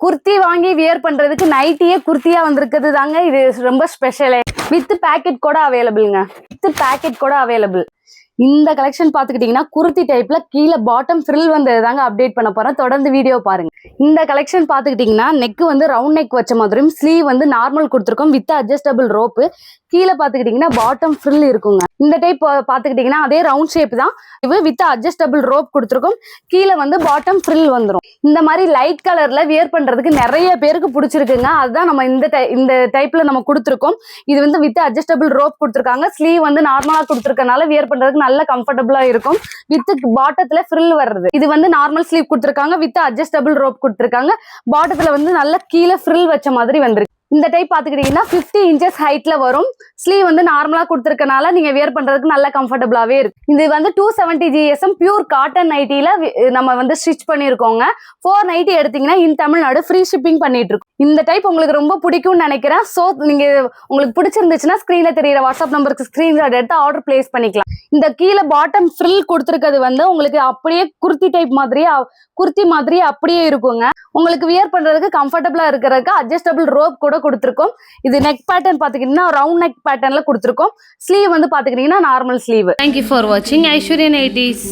குர்த்தி வாங்கி வியர் பண்றதுக்கு நைட்டியே குர்த்தியா வந்திருக்குது தாங்க இது ரொம்ப ஸ்பெஷலே. வித் பேக்கெட் கூட அவைலபிள்ங்க. வித் பேக்கெட் கூட அவைலபிள். இந்த கலெக்ஷன் பாத்துக்கிட்டீங்கன்னா குர்த்தி டைப்ல கீழே பாட்டம் ஃப்ரில் வந்தது தாங்க அப்டேட் பண்ண போறேன். தொடர்ந்து வீடியோ பாருங்க. இந்த கலெக்ஷன் பாத்துக்கிட்டீங்கன்னா நெக் வந்து ரவுண்ட் நெக் வச்ச மாதிரியும் ஸ்லீவ் வந்து நார்மல் கொடுத்துருக்கோம் வித் அட்ஜஸ்டபிள் ரோப்பு. கீழே பாத்துக்கிட்டீங்கன்னா பாட்டம் ஃப்ரில் இருக்குங்க. இந்த டைப் பாத்துக்கிட்டீங்கன்னா அதே ரவுண்ட் ஷேப் தான் இது வித் அட்ஜஸ்டபிள் ரோப் கொடுத்துருக்கோம். கீழே வந்து பாட்டம் ஃப்ரில் வந்துடும். இந்த மாதிரி லைட் கலர்ல வியர் பண்றதுக்கு நிறைய பேருக்கு பிடிச்சிருக்குங்க. அதுதான் நம்ம இந்த டைப்ல நம்ம கொடுத்துருக்கோம். இது வந்து வித் அட்ஜஸ்டபிள் ரோப் கொடுத்துருக்காங்க. ஸ்லீவ் வந்து நார்மலா கொடுத்துருக்கனால வியர் பண்றதுக்கு நல்ல கம்ஃபர்டபுளா இருக்கும். வித் பாட்டத்துல ஃப்ரில் வர்றது. இது வந்து நார்மல் ஸ்லீவ் கொடுத்துருக்காங்க வித் அட்ஜஸ்டபிள் ரோப் கொடுத்துருக்காங்க. பாட்டத்துல வந்து நல்ல கீழே ஃப்ரில் வச்ச மாதிரி வந்திருக்கு. இந்த டைப் பாத்துக்கிட்டீங்கன்னா 50 inches ஹைட்ல வரும். ஸ்லீவ் வந்து நார்மலா கொடுத்துருக்கனால நீங்க வியர் பண்றதுக்கு நல்ல கம்ஃபர்டபுளாவே இருக்கு. இது வந்து 270 GSM பியூர் காட்டன் நைட்டில நம்ம வந்து ஸ்டிச் பண்ணிருக்கோங்க. 4 நைட்டி எடுத்தீங்கன்னா இன் தமிழ்நாடு ஃப்ரீ ஷிப்பிங் பண்ணிட்டு இருக்கோம். இந்த டைப் உங்களுக்கு ரொம்ப பிடிக்கும்னு நினைக்கிறேன். சோ நீங்க உங்களுக்கு பிடிச்சிருந்துச்சுன்னா ஸ்கிரீன்ல தெரியுற வாட்ஸ்அப் நம்பருக்கு ஸ்கிரீன்ஷாட் எடுத்து ஆர்டர் பிளேஸ் பண்ணிக்கலாம். இந்த கீழே பாட்டம் ஃப்ரில் கொடுத்துருக்கிறது வந்து உங்களுக்கு அப்படியே குர்த்தி டைப் மாதிரியே குர்த்தி மாதிரியே அப்படியே இருக்குங்க. உங்களுக்கு வியர் பண்றதுக்கு கம்ஃபர்டபுளா இருக்கிறதுக்கு அட்ஜஸ்டபிள் ரோப் கூட கொடுத்துருக்கோம். இது நெக் பேட்டர்ன் பாத்துக்கிட்டீங்கன்னா ரவுண்ட் நெக் பேட்டர்ன்ல கொடுத்துருக்கோம். ஸ்லீவ் வந்து பாத்துக்கிட்டீங்கன்னா normal sleeve. Thank you for watching Aishwarya Naities.